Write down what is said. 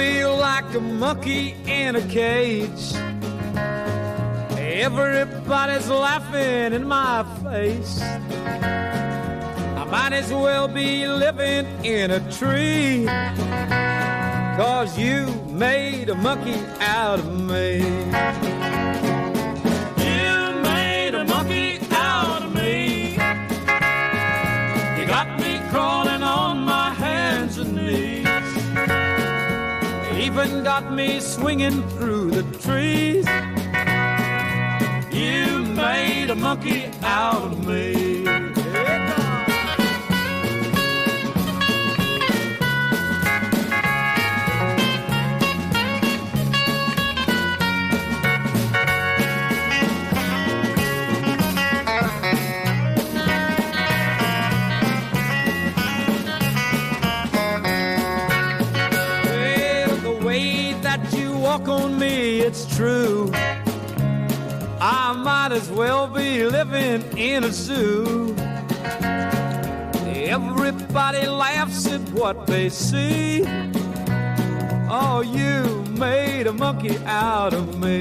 feel like a monkey in a cage. Everybody's laughing in my face. I might as well be living in a tree, 'cause you made a monkey out of me. You made a monkey out of me. You got me crawling on my hands and knees. Even got me swinging through the trees. You made a monkey out of me. Well, the way that you walk on me, it's true. I might as well be living in a zoo. Everybody laughs at what they see. Oh, you made a monkey out of me.